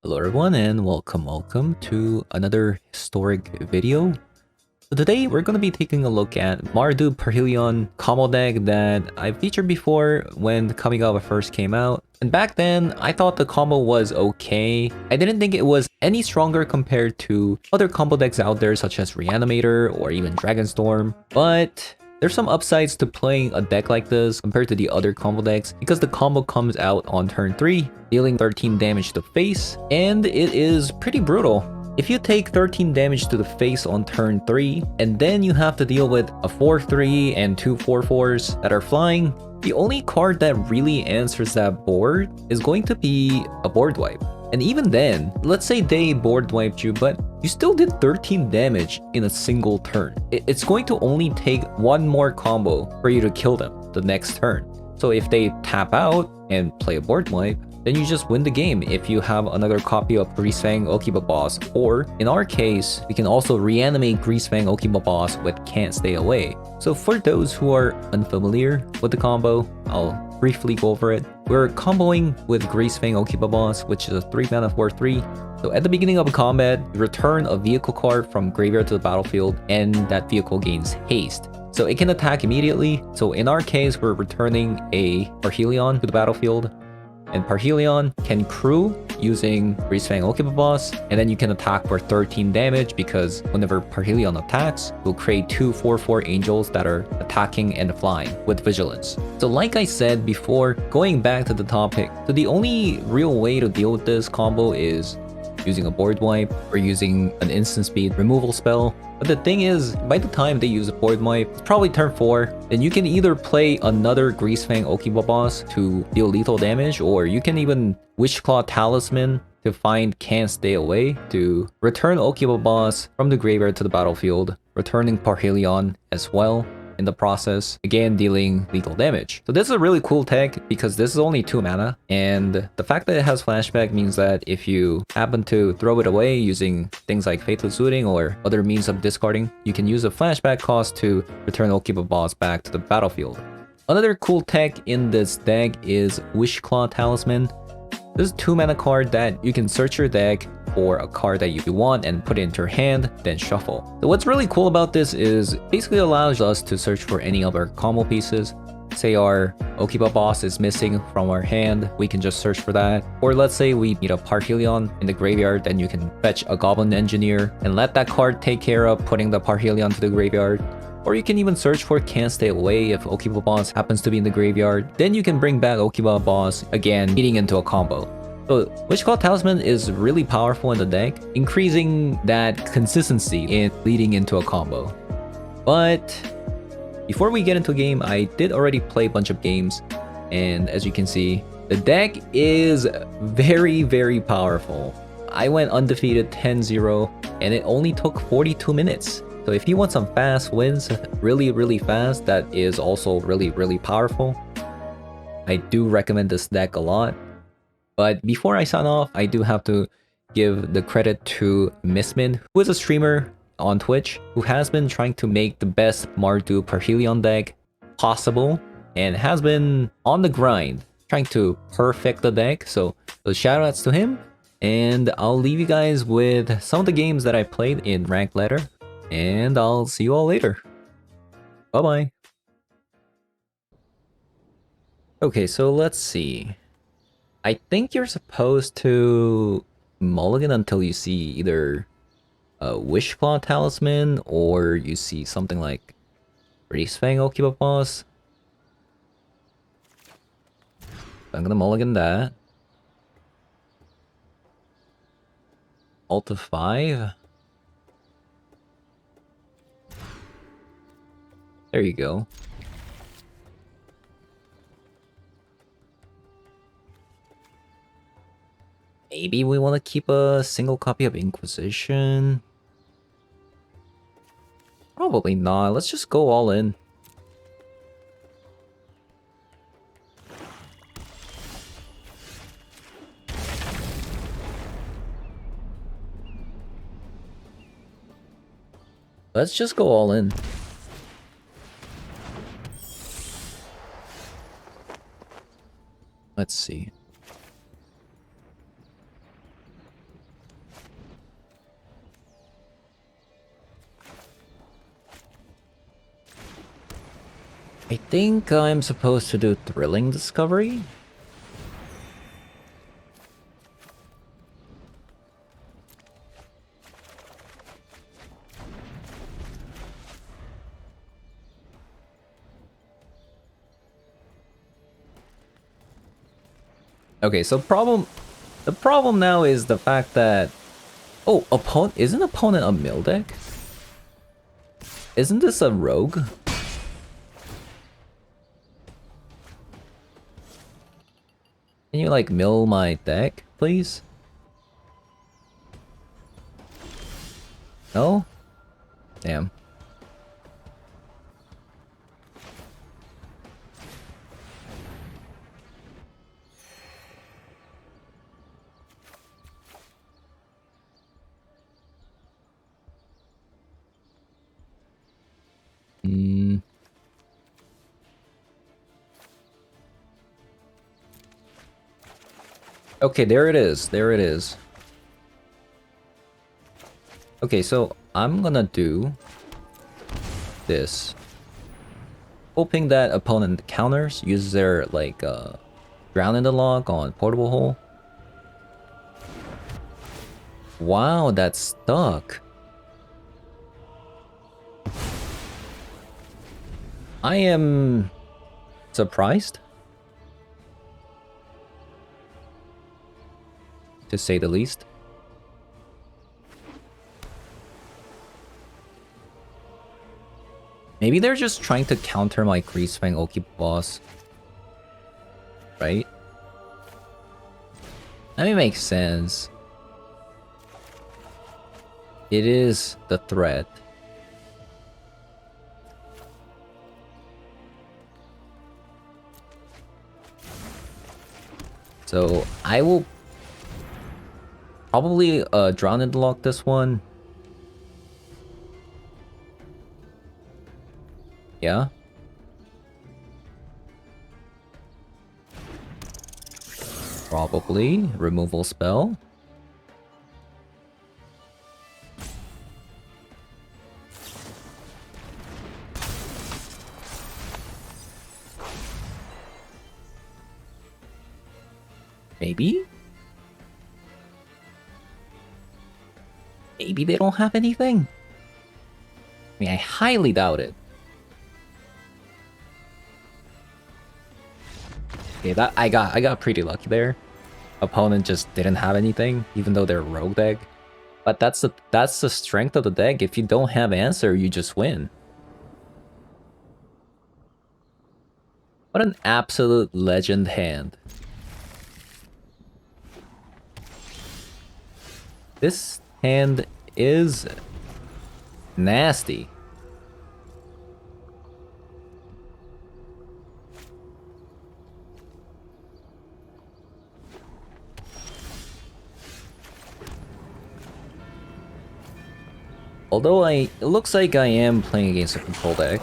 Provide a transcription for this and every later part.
Hello everyone and welcome to another historic video. So today we're going to be taking a look at Mardu Parhelion combo deck that I featured before when Kamigawa first came out. And back then, I thought the combo was okay. I didn't think it was any stronger compared to other combo decks out there such as Reanimator or even Dragonstorm. But there's some upsides to playing a deck like this compared to the other combo decks because the combo comes out on turn 3, dealing 13 damage to the face, and it is pretty brutal. If you take 13 damage to the face on turn 3, and then you have to deal with a 4-3 and two 4-4s that are flying, the only card that really answers that board is going to be a board wipe. And even then, let's say they board wiped you, but you still did 13 damage in a single turn. It's going to only take one more combo for you to kill them the next turn. So if they tap out and play a board wipe, then you just win the game if you have another copy of Greasefang Okiba Boss, or in our case, we can also reanimate Greasefang Okiba Boss with Can't Stay Away. So for those who are unfamiliar with the combo, I'll briefly go over it. We're comboing with Greasefang Okiba Boss, which is a 3-mana 4-3. So at the beginning of a combat, you return a vehicle card from graveyard to the battlefield, and that vehicle gains haste. So it can attack immediately. So in our case, we're returning a Parhelion to the battlefield. And Parhelion can crew using Greasefang Okiba Boss, and then you can attack for 13 damage because whenever Parhelion attacks, you'll create two 4-4 angels that are attacking and flying with vigilance. So like I said before, going back to the topic, so the only real way to deal with this combo is using a board wipe or using an instant speed removal spell. But the thing is, by the time they use a board wipe, it's probably turn 4, then you can either play another Greasefang Okiba Boss to deal lethal damage, or you can even Wishclaw Talisman to find Can't Stay Away to return Okiba Boss from the graveyard to the battlefield, returning Parhelion as well in the process, again dealing lethal damage. So this is a really cool tech because this is only 2 mana, and the fact that it has flashback means that if you happen to throw it away using things like Faithless Looting or other means of discarding, you can use a flashback cost to return Okiba Boss back to the battlefield. Another cool tech in this deck is Wishclaw Talisman. This is a 2-mana card that you can search your deck for a card that you want and put it into your hand, then shuffle. So what's really cool about this is basically allows us to search for any of our combo pieces. Say our Okiba Boss is missing from our hand, we can just search for that. Or let's say we need a Parhelion in the graveyard, then you can fetch a Goblin Engineer and let that card take care of putting the Parhelion to the graveyard. Or you can even search for Can't Stay Away if Okiba Boss happens to be in the graveyard. Then you can bring back Okiba Boss again, feeding into a combo. So Wishclaw Talisman is really powerful in the deck, increasing that consistency in leading into a combo. But before we get into a game, I did already play a bunch of games, and as you can see, the deck is very powerful. I went undefeated 10-0, and it only took 42 minutes. So if you want some fast wins, really fast, that is also really powerful, I do recommend this deck a lot. But before I sign off, I do have to give the credit to Missmin, who is a streamer on Twitch, who has been trying to make the best Mardu Parhelion deck possible, and has been on the grind, trying to perfect the deck. So shoutouts to him, and I'll leave you guys with some of the games that I played in Ranked Ladder, and I'll see you all later. Bye-bye. Okay, so let's see. I think you're supposed to mulligan until you see either a Wishclaw Talisman or you see something like Greasefang Okiba Boss. I'm gonna mulligan that. Alt of 5. There you go. Maybe we want to keep a single copy of Inquisition. Probably not. Let's just go all in. Let's just go all in. Let's see. I think I'm supposed to do Thrilling Discovery. Okay, so the problem now is the fact that, oh, isn't opponent a mill deck? Isn't this a rogue? Can you like mill my deck, please? No? Damn. Okay, there it is. There it is. Okay, so I'm gonna do this. Hoping that opponent counters, uses their, like, Drown in the Lock on Portable Hole. Wow, that's stuck. I am surprised, to say the least. Maybe they're just trying to counter my Greasefang Oki boss. Right? That may make sense. It is the threat. So I will probably Drown in the Lock this one. Yeah. Probably removal spell. Maybe? Maybe they don't have anything? I mean, I highly doubt it. Okay, that I got pretty lucky there. Opponent just didn't have anything, even though they're rogue deck. But that's the strength of the deck. If you don't have answer, you just win. What an absolute legend hand. This hand is nasty. Although it looks like I am playing against a control deck.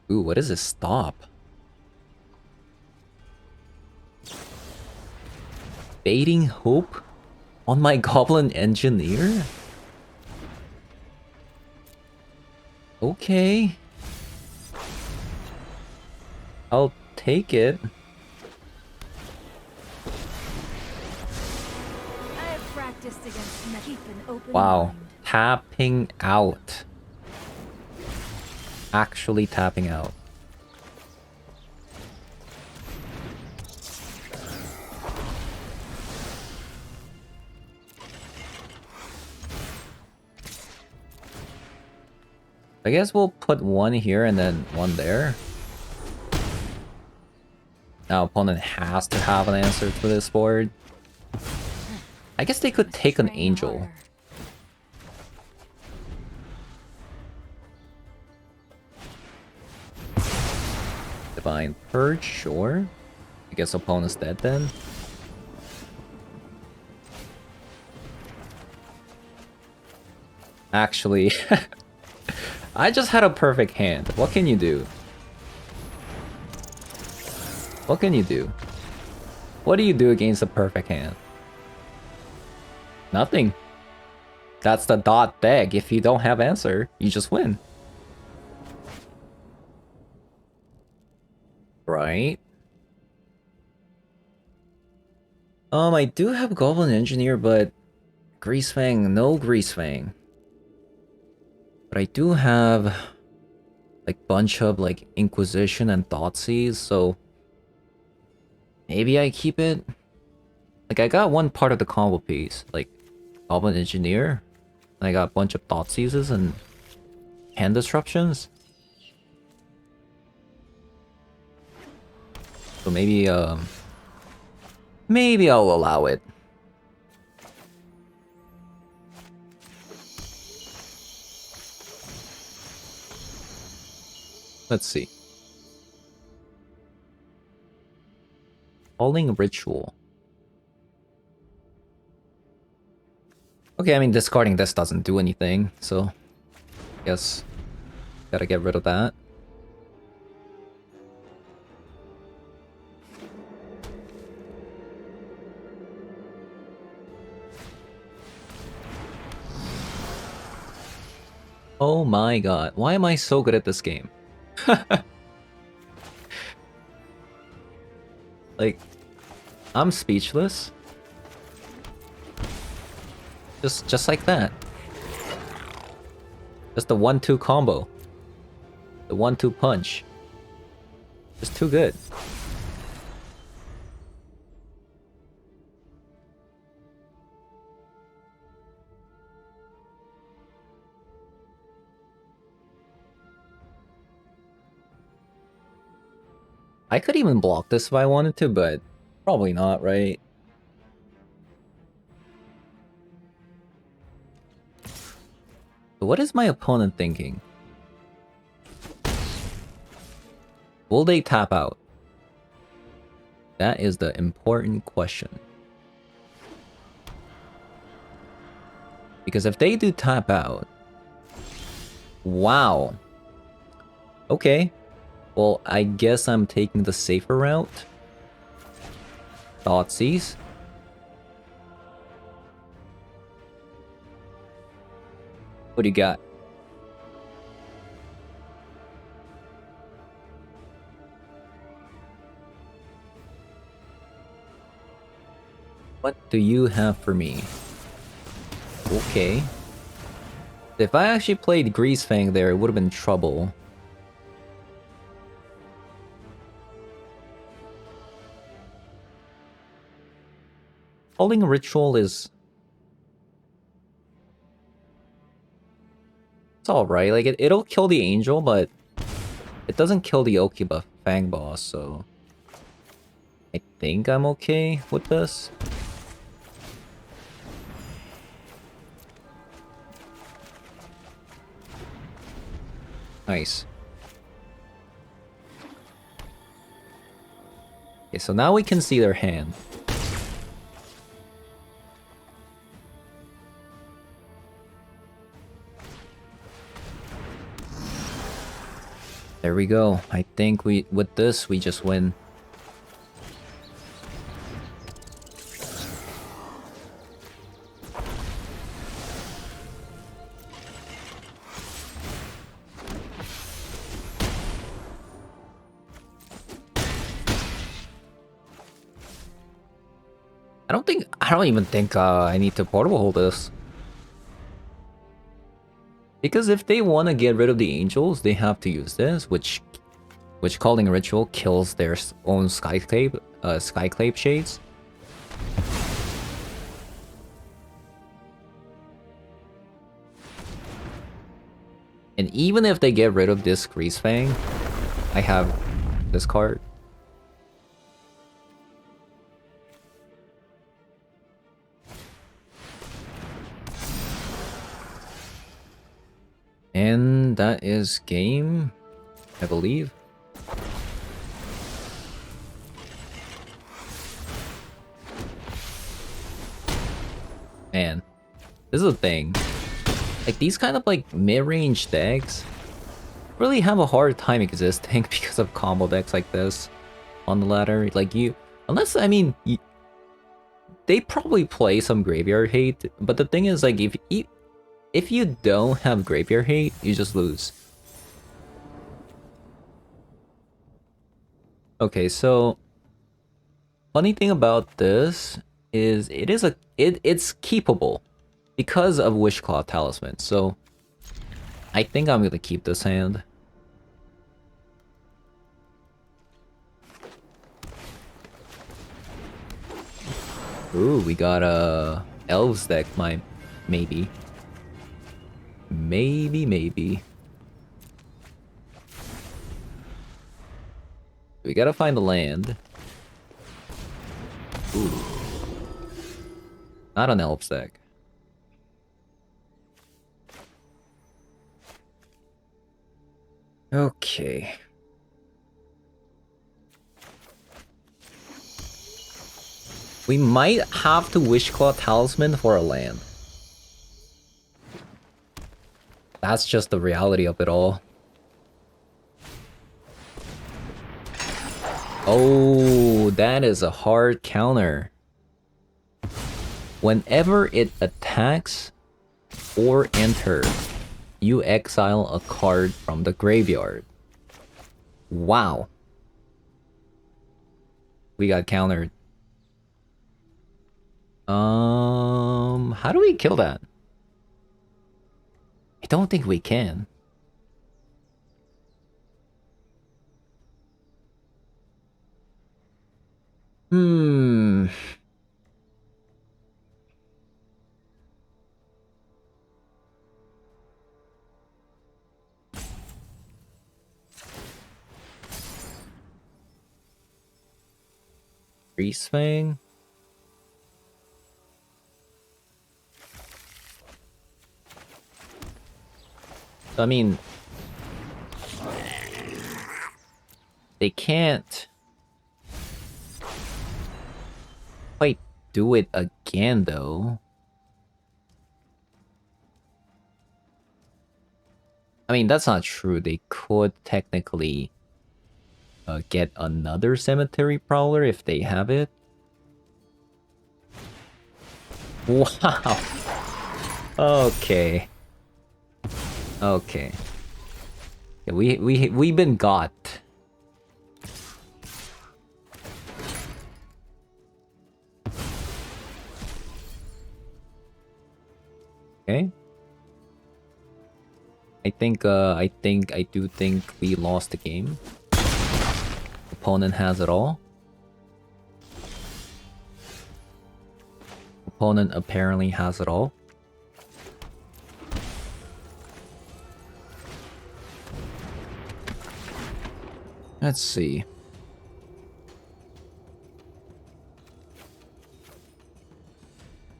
Ooh, what is this stop? Baiting Hope on my Goblin Engineer? Okay. I'll take it. Wow. Tapping out. Actually tapping out. I guess we'll put one here and then one there. Now opponent has to have an answer for this board. I guess they could take an angel. Divine Purge, sure. I guess opponent's dead then. Actually, I just had a perfect hand. What can you do? What can you do? What do you do against a perfect hand? Nothing. That's the dot deck. If you don't have answer, you just win. Alright. I do have Goblin Engineer, but Greasefang, no Greasefang. But I do have like bunch of like Inquisition and Thoughtseize, so maybe I keep it. Like I got one part of the combo piece, like Goblin Engineer. And I got a bunch of Thoughtseizes and hand disruptions. So maybe maybe I'll allow it. Let's see. Falling Ritual. Okay, I mean discarding this doesn't do anything, so I guess gotta get rid of that. Oh my god, why am I so good at this game? Like, I'm speechless. Just like that. Just the 1-2 combo. The 1-2 punch. Just too good. I could even block this if I wanted to, but probably not, right? So what is my opponent thinking? Will they tap out? That is the important question. Because if they do tap out... Wow. Okay. Well, I guess I'm taking the safer route. Thoughtseize. What do you got? What do you have for me? Okay. If I actually played Greasefang there, it would have been trouble. Falling Ritual is... It's alright, like it'll kill the Angel, but it doesn't kill the Okiba Fang boss, so... I think I'm okay with this. Nice. Okay, so now we can see their hand. There we go. I think with this we just win. I don't even think I need to portable hold this. Because if they want to get rid of the angels, they have to use this, which calling ritual kills their own skyclave shades. And even if they get rid of this Greasefang, I have this card. And that is game, I believe. Man, this is a thing. Like, these kind of like mid-range decks really have a hard time existing because of combo decks like this on the ladder. Like, unless, I mean, they probably play some graveyard hate, but the thing is, like, if you don't have graveyard hate, you just lose. Okay, so funny thing about this is it's keepable because of Wishclaw Talisman. So I think I'm gonna keep this hand. Ooh, we got a Elves deck, maybe. Maybe. We gotta find the land. Ooh. Not an Elves deck. Okay. We might have to Wishclaw Talisman for a land. That's just the reality of it all. Oh, that is a hard counter. Whenever it attacks or enter, you exile a card from the graveyard. Wow. We got countered. How do we kill that? I don't think we can. Hmm. Greasefang? I mean, they can't quite do it again, though. I mean, that's not true. They could technically get another Cemetery Prowler if they have it. Wow. Okay. Okay. Yeah, we've been got. Okay. I do think we lost the game. Opponent has it all. Opponent apparently has it all. Let's see.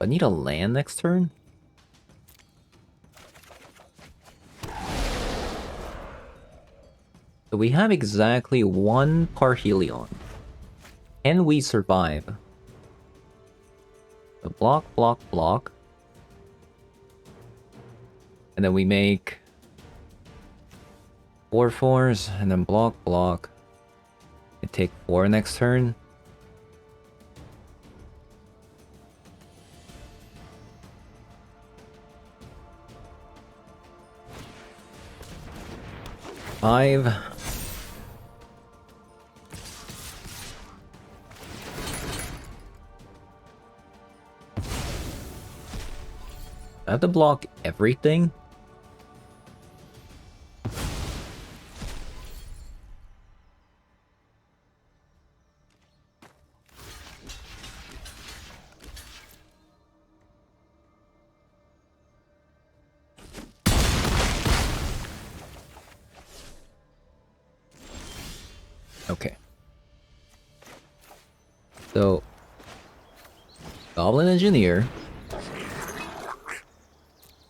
I need a land next turn? So we have exactly one Parhelion. Can we survive? So block. And then we make 4/4s, and then block. I take 4 next turn. Five. I have to block everything? Okay. So, Goblin Engineer.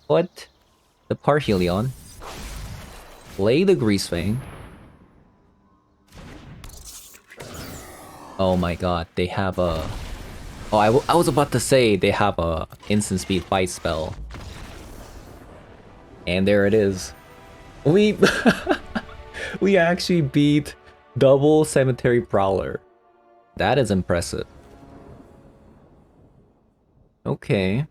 Put the Parhelion. Play the Greasefang. Oh my god, they have a... Oh, I was about to say they have a instant speed fight spell. And there it is. We... we actually beat double Cemetery Prowler. That is impressive. Okay.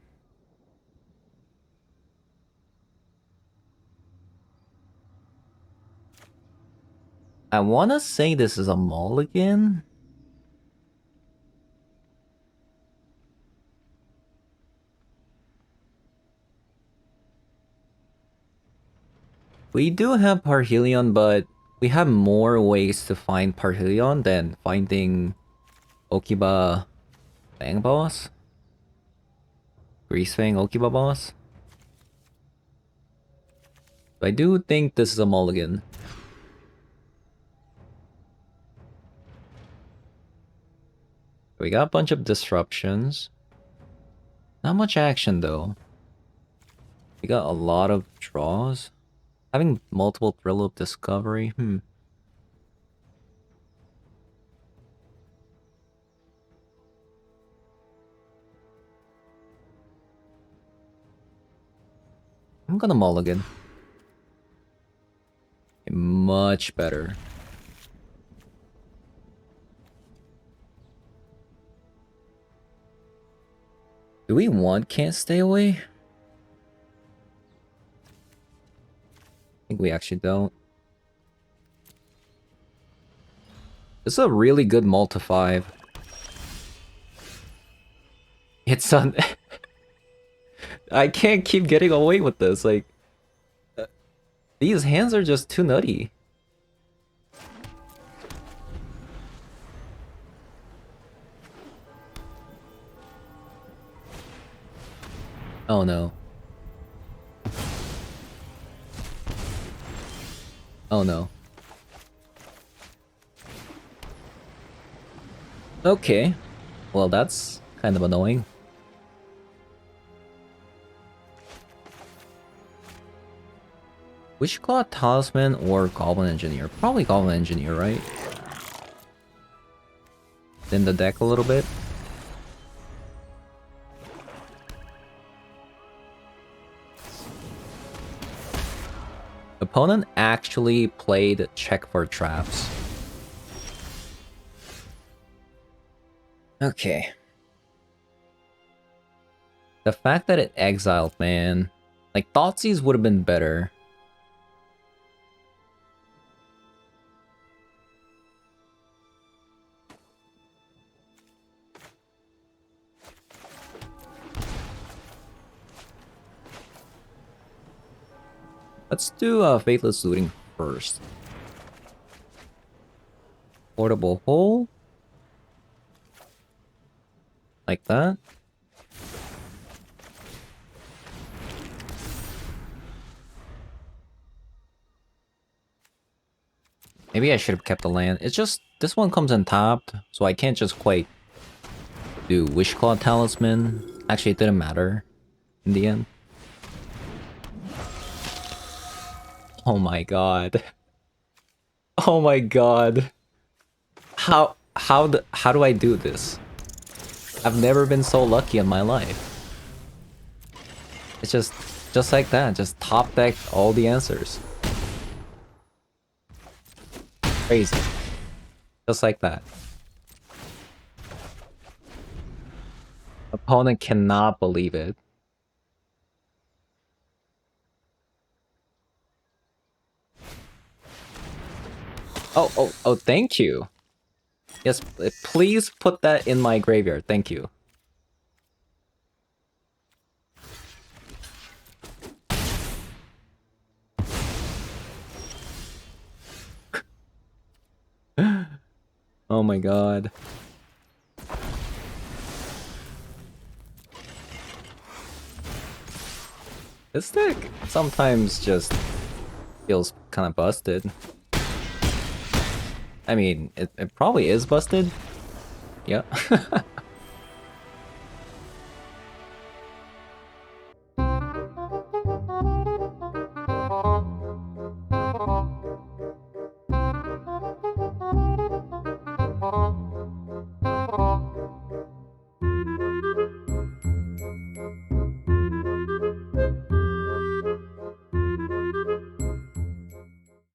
I wanna say this is a mulligan. We do have Parhelion, but we have more ways to find Parhelion than finding Okiba Fang Boss. Greasefang Okiba Boss. I do think this is a mulligan. We got a bunch of disruptions. Not much action though. We got a lot of draws. Having multiple Thrill of Discovery, I'm gonna mulligan. Much better. Do we want Can't Stay Away? I think we actually don't. This is a really good multi-5. It's on... I can't keep getting away with this, like... these hands are just too nutty. Oh no. Oh no. Okay. Well, that's kind of annoying. Wishclaw Talisman or Goblin Engineer? Probably Goblin Engineer, right? Thin the deck a little bit. Opponent actually played Check for Traps. Okay. The fact that it exiled, man. Like, Thoughtseize would have been better. Let's do Faithless Looting first. Portable Hole. Like that. Maybe I should have kept the land. It's just, this one comes untapped, so I can't just quite do Wishclaw Talisman. Actually, it didn't matter in the end. Oh my god. Oh my god. How do I do this? I've never been so lucky in my life. It's just like that, just top deck all the answers. Crazy. Just like that. Opponent cannot believe it. Oh, thank you. Yes, please put that in my graveyard. Thank you. Oh my god. This deck sometimes just feels kind of busted. I mean, it probably is busted. Yeah.